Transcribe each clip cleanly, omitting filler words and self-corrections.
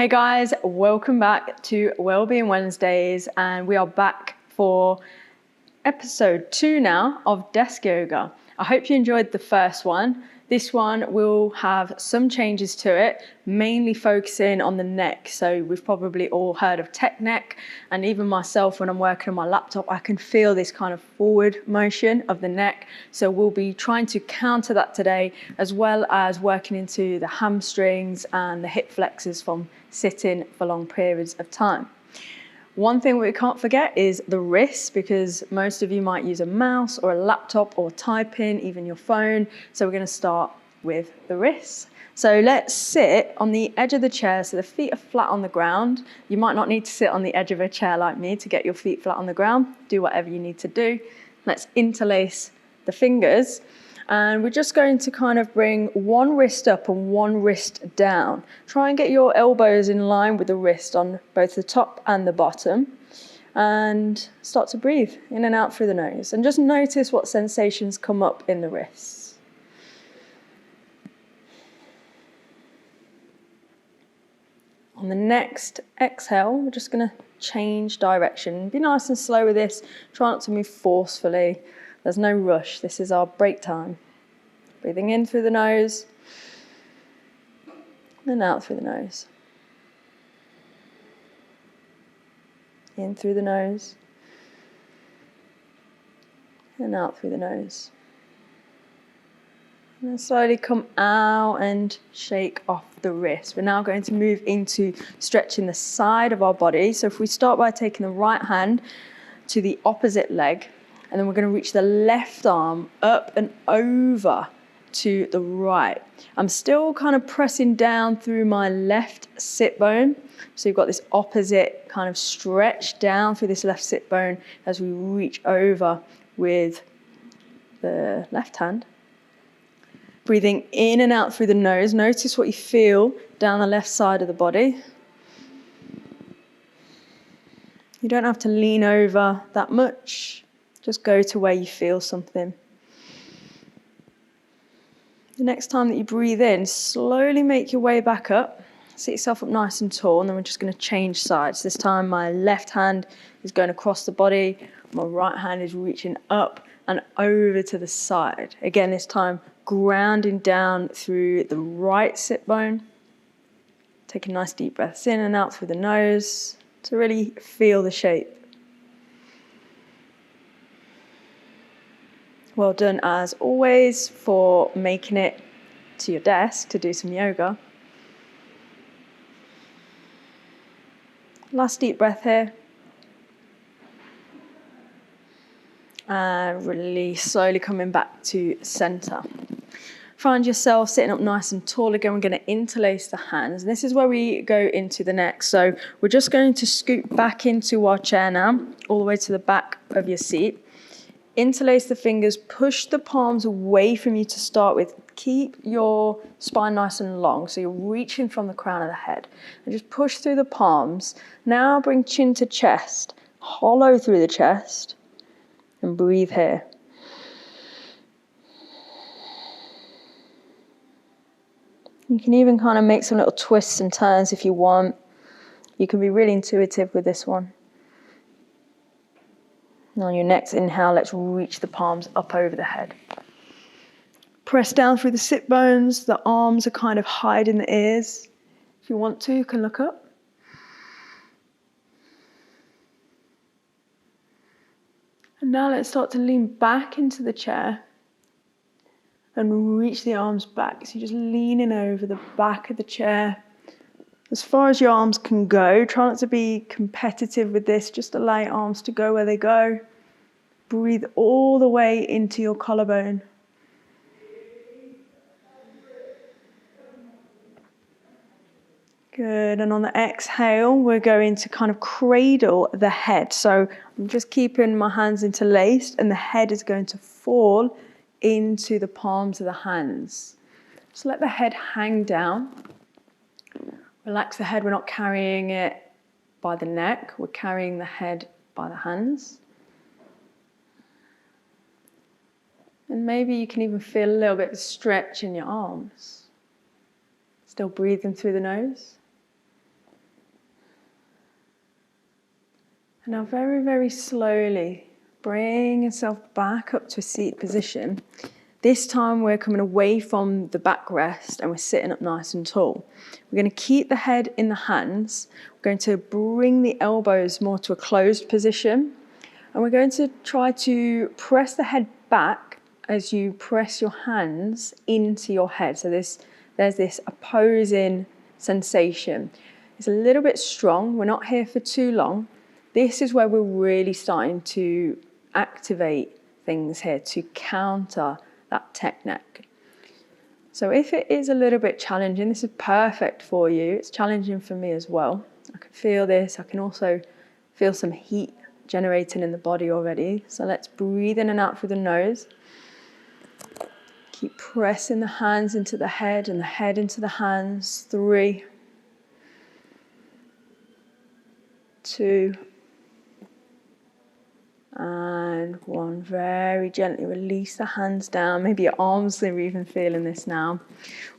Hey guys, welcome back to Wellbeing Wednesdays, and we are back for episode 2 now of desk yoga. I hope you enjoyed the first one. This one will have some changes to it, mainly focusing on the neck. So we've probably all heard of tech neck, and even myself when I'm working on my laptop, I can feel this kind of forward motion of the neck. So we'll be trying to counter that today, as well as working into the hamstrings and the hip flexors from sitting for long periods of time. One thing we can't forget is the wrists, because most of you might use a mouse or a laptop or type in, even your phone. So we're going to start with the wrists. So let's sit on the edge of the chair so the feet are flat on the ground. You might not need to sit on the edge of a chair like me to get your feet flat on the ground. Do whatever you need to do. Let's interlace the fingers. And we're just going to kind of bring one wrist up and one wrist down. Try and get your elbows in line with the wrist on both the top and the bottom. And start to breathe in and out through the nose. And just notice what sensations come up in the wrists. On the next exhale, we're just going to change direction. Be nice and slow with this. Try not to move forcefully. There's no rush. This is our break time. Breathing in through the nose, and out through the nose. In through the nose, and out through the nose. And then slowly come out and shake off the wrist. We're now going to move into stretching the side of our body. So if we start by taking the right hand to the opposite leg, and then we're going to reach the left arm up and over to the right. I'm still kind of pressing down through my left sit bone. So you've got this opposite kind of stretch down through this left sit bone as we reach over with the left hand. Breathing in and out through the nose. Notice what you feel down the left side of the body. You don't have to lean over that much. Just go to where you feel something. The next time that you breathe in, slowly make your way back up. Sit yourself up nice and tall, and then we're just going to change sides. This time my left hand is going across the body, my right hand is reaching up and over to the side. Again, this time grounding down through the right sit bone. Taking nice deep breaths in and out through the nose to really feel the shape. Well done as always for making it to your desk to do some yoga. Last deep breath here. And release, slowly coming back to center. Find yourself sitting up nice and tall again. We're going to interlace the hands. And this is where we go into the neck. So we're just going to scoot back into our chair now, all the way to the back of your seat. Interlace the fingers, push the palms away from you to start with. Keep your spine nice and long, so you're reaching from the crown of the head. And just push through the palms. Now bring chin to chest, hollow through the chest, and breathe here. You can even kind of make some little twists and turns if you want. You can be really intuitive with this one. And on your next inhale, let's reach the palms up over the head. Press down through the sit bones. The arms are kind of hiding the ears. If you want to, you can look up. And now let's start to lean back into the chair and reach the arms back. So you're just leaning over the back of the chair as far as your arms can go. Try not to be competitive with this. Just allow your arms to go where they go. Breathe all the way into your collarbone. Good. And on the exhale, we're going to kind of cradle the head. So I'm just keeping my hands interlaced, and the head is going to fall into the palms of the hands. So let the head hang down. Relax the head. We're not carrying it by the neck. We're carrying the head by the hands. And maybe you can even feel a little bit of stretch in your arms. Still breathing through the nose. And now very, very slowly bring yourself back up to a seated position. This time we're coming away from the backrest and we're sitting up nice and tall. We're going to keep the head in the hands. We're going to bring the elbows more to a closed position. And we're going to try to press the head back as you press your hands into your head. So there's this opposing sensation. It's a little bit strong. We're not here for too long. This is where we're really starting to activate things here to counter that technique. So if it is a little bit challenging, this is perfect for you. It's challenging for me as well. I can feel this. I can also feel some heat generating in the body already. So let's breathe in and out through the nose. Keep pressing the hands into the head and the head into the hands. 3, 2, and 1. Very gently release the hands down. Maybe your arms are even feeling this now.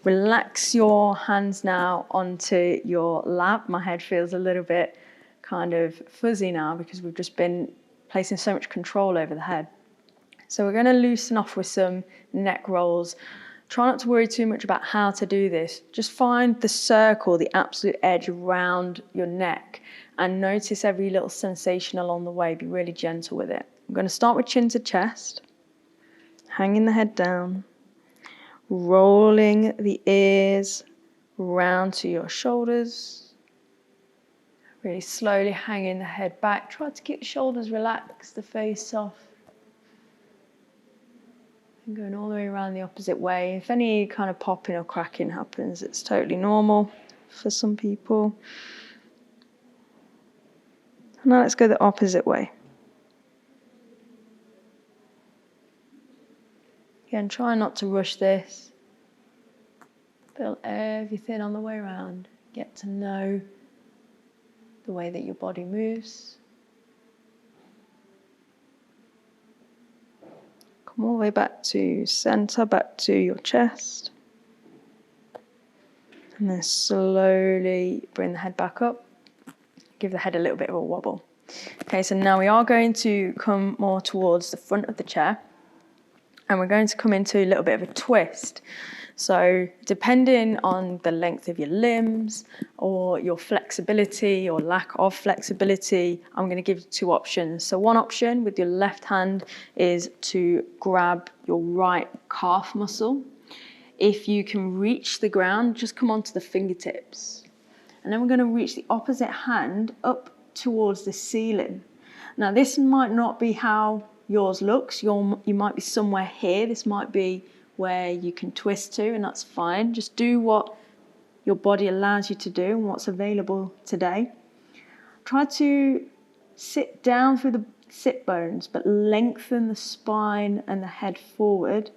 Relax your hands now onto your lap. My head feels a little bit kind of fuzzy now because we've just been placing so much control over the head. So we're going to loosen off with some neck rolls. Try not to worry too much about how to do this. Just find the circle, the absolute edge around your neck, and notice every little sensation along the way. Be really gentle with it. I'm going to start with chin to chest, hanging the head down, rolling the ears round to your shoulders. Really slowly hanging the head back. Try to keep the shoulders relaxed, the face soft. And going all the way around the opposite way. If any kind of popping or cracking happens, it's totally normal for some people. Now let's go the opposite way. Again, try not to rush this. Feel everything on the way around. Get to know the way that your body moves. Come all the way back to center, back to your chest. And then slowly bring the head back up. Give the head a little bit of a wobble. Okay, so now we are going to come more towards the front of the chair. And we're going to come into a little bit of a twist. So depending on the length of your limbs or your flexibility or lack of flexibility, I'm going to give you 2 options. So one option with your left hand is to grab your right calf muscle. If you can reach the ground, just come onto the fingertips. And then we're going to reach the opposite hand up towards the ceiling. Now this might not be how yours looks. You might be somewhere here. This might be where you can twist to, and that's fine. Just do what your body allows you to do and what's available today. Try to sit down through the sit bones, but lengthen the spine and the head forward.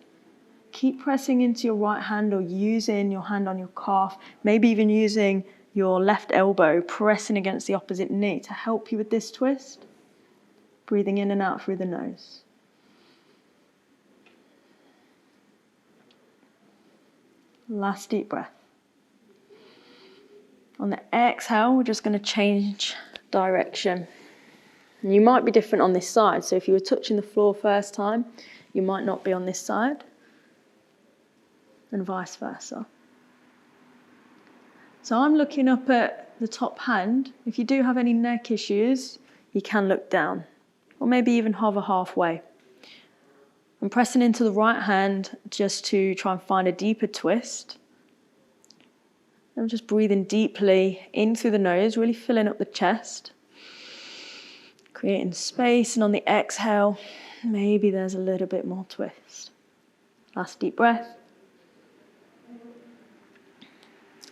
Keep pressing into your right hand or using your hand on your calf, maybe even using your left elbow, pressing against the opposite knee to help you with this twist. Breathing in and out through the nose. Last deep breath. On the exhale, we're just going to change direction. And you might be different on this side. So if you were touching the floor first time, you might not be on this side, and vice versa. So I'm looking up at the top hand. If you do have any neck issues, you can look down, or maybe even hover halfway. I'm pressing into the right hand just to try and find a deeper twist. I'm just breathing deeply in through the nose, really filling up the chest, creating space, and on the exhale, maybe there's a little bit more twist. Last deep breath.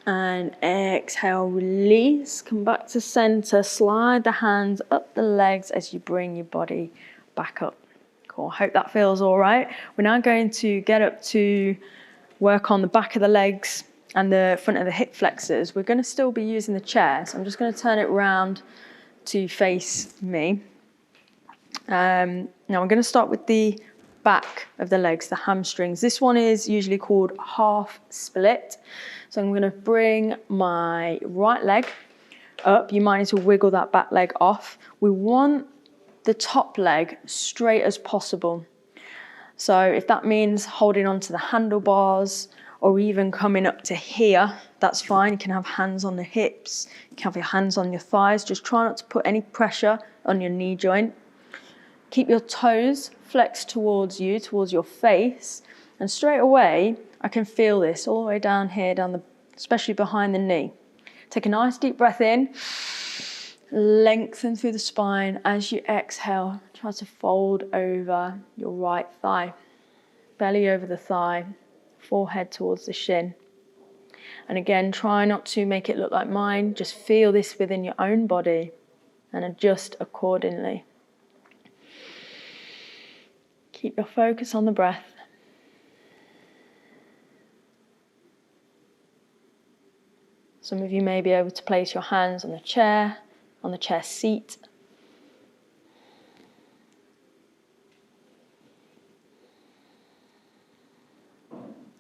And exhale, release, come back to center, slide the hands up the legs as you bring your body back up. Cool, I hope that feels all right. We're now going to get up to work on the back of the legs and the front of the hip flexors. We're going to still be using the chair, so I'm just going to turn it round to face me. Now we're going to start with the back of the legs, the hamstrings. This one is usually called half split. So I'm going to bring my right leg up, you might need to wiggle that back leg off. We want the top leg straight as possible. So if that means holding onto the handlebars or even coming up to here, that's fine. You can have hands on the hips, you can have your hands on your thighs. Just try not to put any pressure on your knee joint. Keep your toes flexed towards you, towards your face, and straight away I can feel this all the way down here, especially behind the knee. Take a nice deep breath in, lengthen through the spine. As you exhale, try to fold over your right thigh, belly over the thigh, forehead towards the shin. And again, try not to make it look like mine. Just feel this within your own body and adjust accordingly. Keep your focus on the breath. Some of you may be able to place your hands on the chair seat.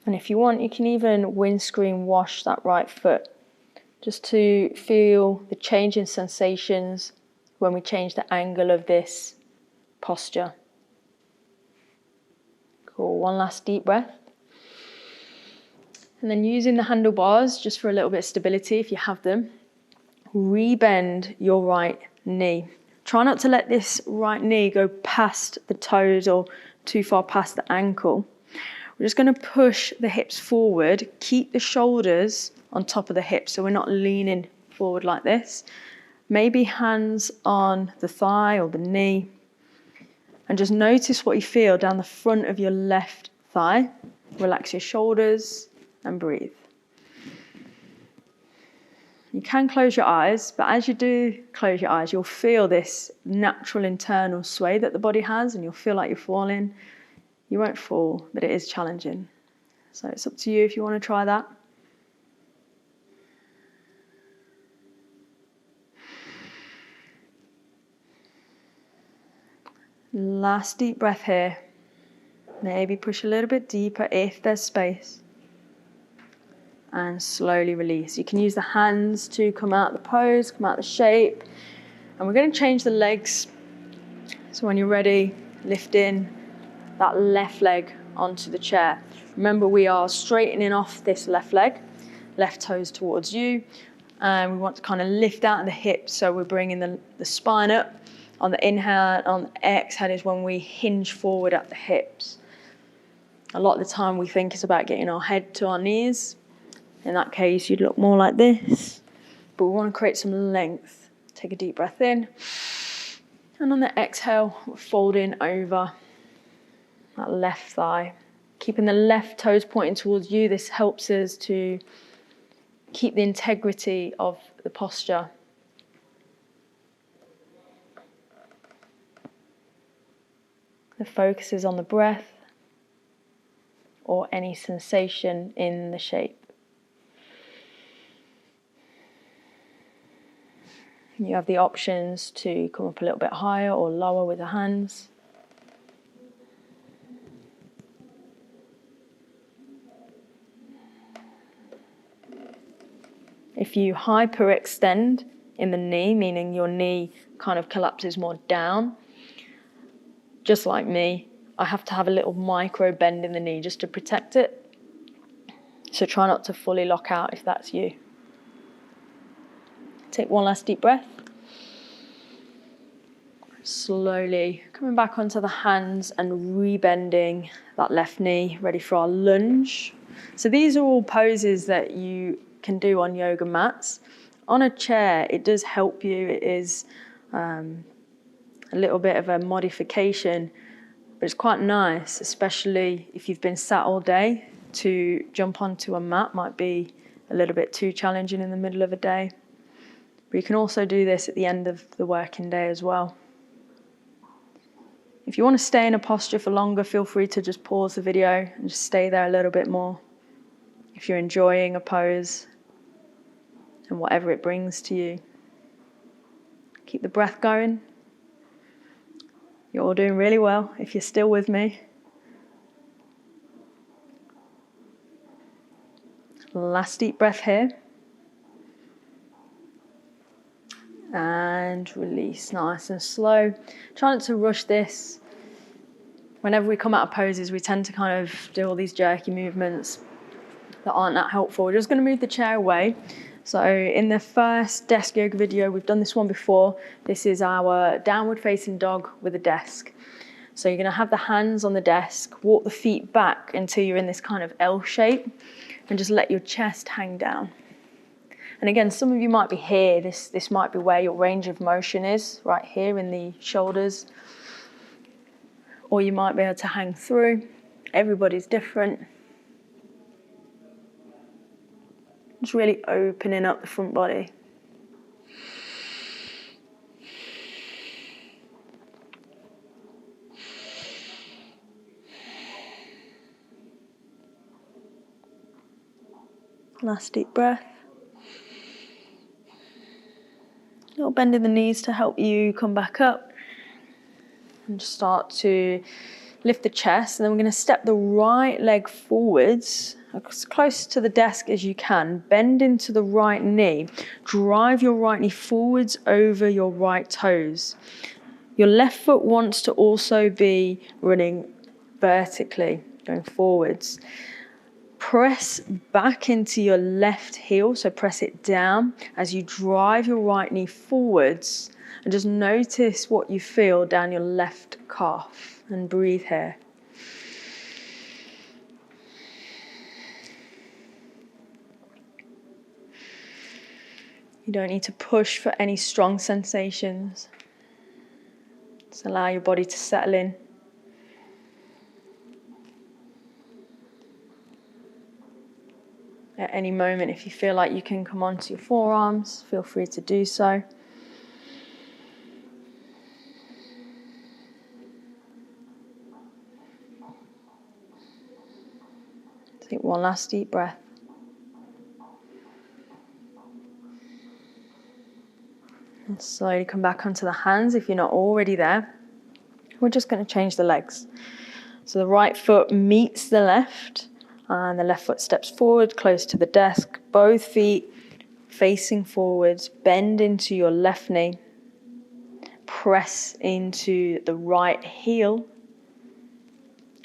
And if you want, you can even windscreen wash that right foot, just to feel the change in sensations when we change the angle of this posture. Cool, one last deep breath. And then using the handlebars, just for a little bit of stability if you have them, rebend your right knee. Try not to let this right knee go past the toes or too far past the ankle. We're just going to push the hips forward, keep the shoulders on top of the hips so we're not leaning forward like this. Maybe hands on the thigh or the knee. And just notice what you feel down the front of your left thigh. Relax your shoulders and breathe. You can close your eyes, but as you do close your eyes, you'll feel this natural internal sway that the body has, and you'll feel like you're falling. You won't fall, but it is challenging. So it's up to you if you want to try that. Last deep breath here. Maybe push a little bit deeper if there's space. And slowly release. You can use the hands to come out the pose, come out the shape. And we're going to change the legs. So when you're ready, lift in that left leg onto the chair. Remember, we are straightening off this left leg, left toes towards you. And we want to kind of lift out the hips. So we're bringing the spine up. On the inhale, on the exhale is when we hinge forward at the hips. A lot of the time we think it's about getting our head to our knees. In that case, you'd look more like this. But we want to create some length. Take a deep breath in. And on the exhale, we're folding over that left thigh. Keeping the left toes pointing towards you. This helps us to keep the integrity of the posture. The focus is on the breath or any sensation in the shape. You have the options to come up a little bit higher or lower with the hands. If you hyperextend in the knee, meaning your knee kind of collapses more down, just like me, I have to have a little micro bend in the knee just to protect it. So try not to fully lock out if that's you. Take one last deep breath. Slowly coming back onto the hands and rebending that left knee, ready for our lunge. So these are all poses that you can do on yoga mats. On a chair, it does help you. It is a little bit of a modification, but it's quite nice, especially if you've been sat all day. To jump onto a mat might be a little bit too challenging in the middle of a day. But you can also do this at the end of the working day as well. If you want to stay in a posture for longer, feel free to just pause the video and just stay there a little bit more. If you're enjoying a pose and whatever it brings to you. Keep the breath going. You're all doing really well if you're still with me. Last deep breath here. And release nice and slow. Try not to rush this. Whenever we come out of poses, we tend to kind of do all these jerky movements that aren't that helpful. We're just going to move the chair away. So in the first desk yoga video, we've done this one before. This is our downward facing dog with a desk. So you're going to have the hands on the desk, walk the feet back until you're in this kind of L shape, and just let your chest hang down. And again, some of you might be here. This might be where your range of motion is, right here in the shoulders. Or you might be able to hang through. Everybody's different. Just really opening up the front body. Last deep breath. A little bend in the knees to help you come back up. And just start to lift the chest. And then we're going to step the right leg forwards, as close to the desk as you can. Bend into the right knee. Drive your right knee forwards over your right toes. Your left foot wants to also be running vertically, going forwards. Press back into your left heel, so press it down as you drive your right knee forwards, and just notice what you feel down your left calf, and breathe here. You don't need to push for any strong sensations. Just allow your body to settle in. At any moment, if you feel like you can come onto your forearms, feel free to do so. Take one last deep breath. And slowly come back onto the hands if you're not already there. We're just going to change the legs. So the right foot meets the left, and the left foot steps forward, close to the desk. Both feet facing forwards. Bend into your left knee. Press into the right heel.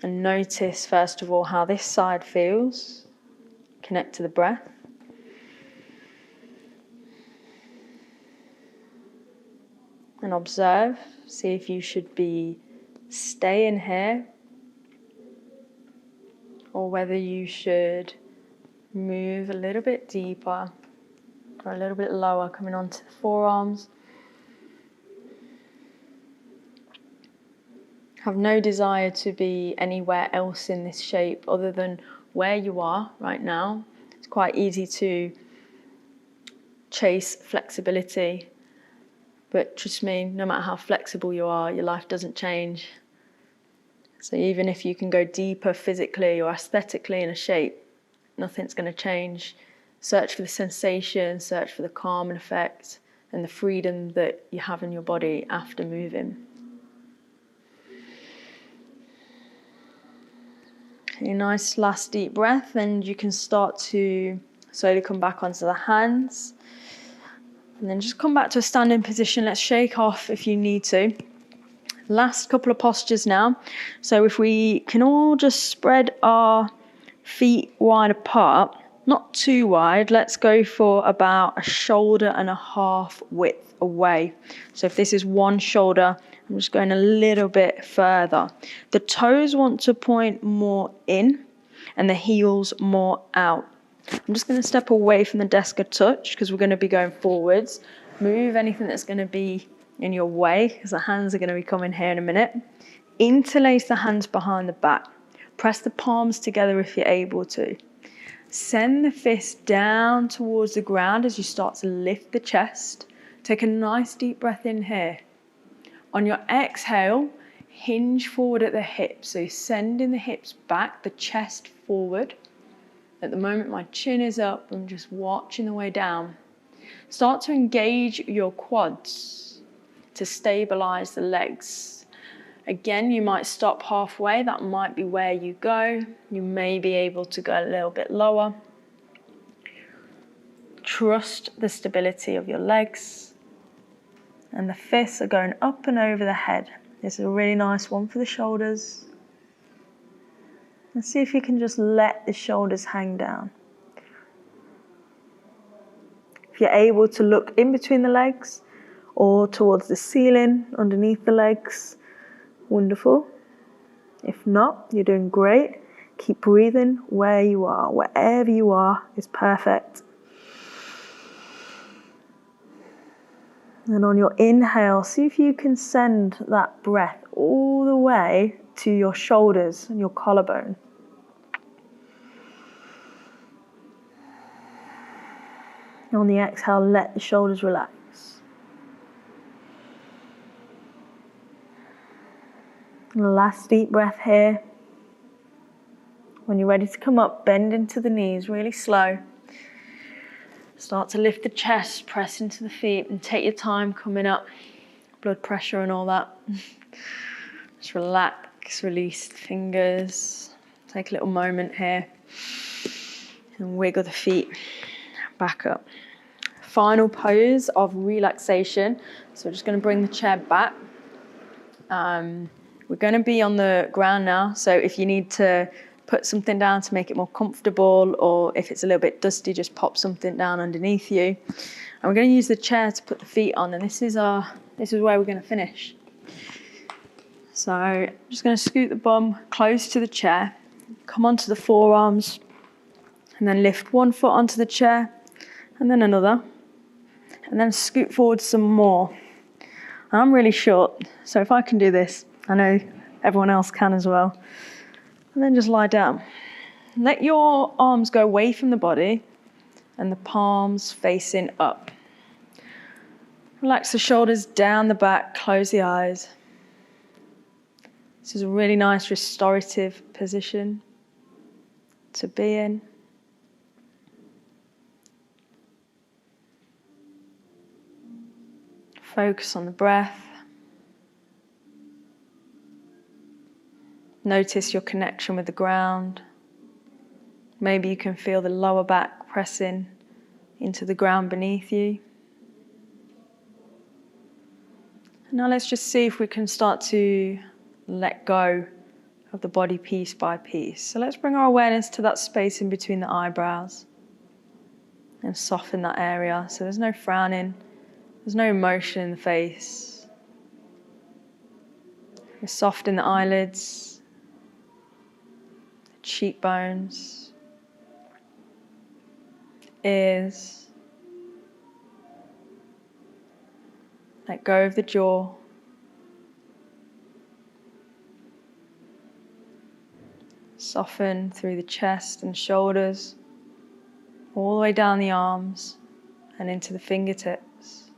And notice, first of all, how this side feels. Connect to the breath. And observe. See if you should be staying here, or whether you should move a little bit deeper or a little bit lower, coming onto the forearms. Have no desire to be anywhere else in this shape other than where you are right now. It's quite easy to chase flexibility, but trust me, no matter how flexible you are, your life doesn't change. So even if you can go deeper physically or aesthetically in a shape, nothing's going to change. Search for the sensation, search for the calm and effect, and the freedom that you have in your body after moving. A nice last deep breath, and you can start to slowly come back onto the hands. And then just come back to a standing position. Let's shake off if you need to. Last couple of postures now. So if we can all just spread our feet wide apart, not too wide, let's go for about a shoulder and a half width away. So if this is one shoulder, I'm just going a little bit further. The toes want to point more in and the heels more out. I'm just going to step away from the desk a touch because we're going to be going forwards. Move anything that's going to be in your way, because the hands are going to be coming here in a minute. Interlace the hands behind the back. Press the palms together if you're able to. Send the fist down towards the ground as you start to lift the chest. Take a nice deep breath in here. On your exhale, hinge forward at the hips. So sending the hips back, the chest forward. At the moment, my chin is up. I'm just watching the way down. Start to engage your quads to stabilize the legs. Again, you might stop halfway. That might be where you go. You may be able to go a little bit lower. Trust the stability of your legs. And the fists are going up and over the head. This is a really nice one for the shoulders. And see if you can just let the shoulders hang down. If you're able to look in between the legs or towards the ceiling underneath the legs, wonderful. If not, you're doing great. Keep breathing where you are. Wherever you are is perfect. And on your inhale, see if you can send that breath all the way to your shoulders and your collarbone. On the exhale, let the shoulders relax. And last deep breath here. When you're ready to come up, bend into the knees really slow. Start to lift the chest, press into the feet, and take your time coming up. Blood pressure and all that. Just relax, release the fingers. Take a little moment here. And wiggle the feet back up. Final pose of relaxation. So we're just going to bring the chair back. We're going to be on the ground now. So if you need to put something down to make it more comfortable, or if it's a little bit dusty, just pop something down underneath you. And we're going to use the chair to put the feet on, and this is where we're going to finish. So I'm just going to scoot the bum close to the chair, come onto the forearms, and then lift one foot onto the chair, and then another, and then scoot forward some more. And I'm really short, so if I can do this, I know everyone else can as well. And then just lie down. Let your arms go away from the body and the palms facing up. Relax the shoulders down the back, close the eyes. This is a really nice restorative position to be in. Focus on the breath. Notice your connection with the ground. Maybe you can feel the lower back pressing into the ground beneath you. Now let's just see if we can start to let go of the body piece by piece. So let's bring our awareness to that space in between the eyebrows and soften that area. So there's no frowning, there's no emotion in the face. We soften the eyelids, cheekbones, ears. Let go of the jaw. Soften through the chest and shoulders, all the way down the arms and into the fingertips.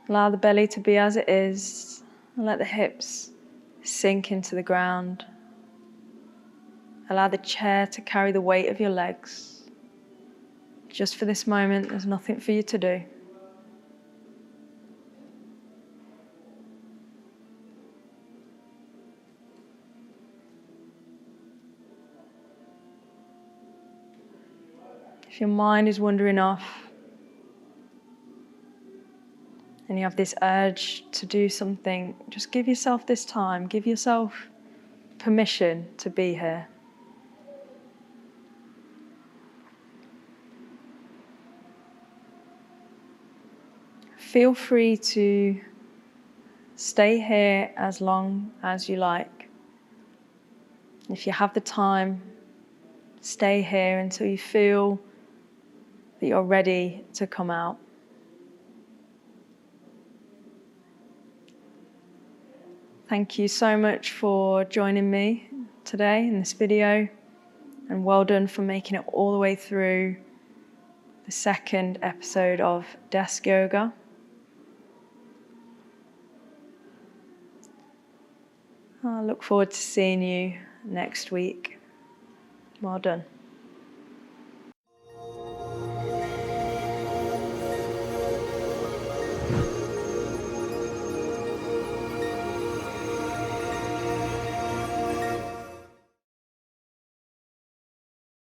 Allow the belly to be as it is, and let the hips sink into the ground. Allow the chair to carry the weight of your legs. Just for this moment, there's nothing for you to do. If your mind is wandering off, and you have this urge to do something, just give yourself this time. Give yourself permission to be here. Feel free to stay here as long as you like. If you have the time, stay here until you feel that you're ready to come out. Thank you so much for joining me today in this video, and well done for making it all the way through the second episode of Desk Yoga. I look forward to seeing you next week. Well done.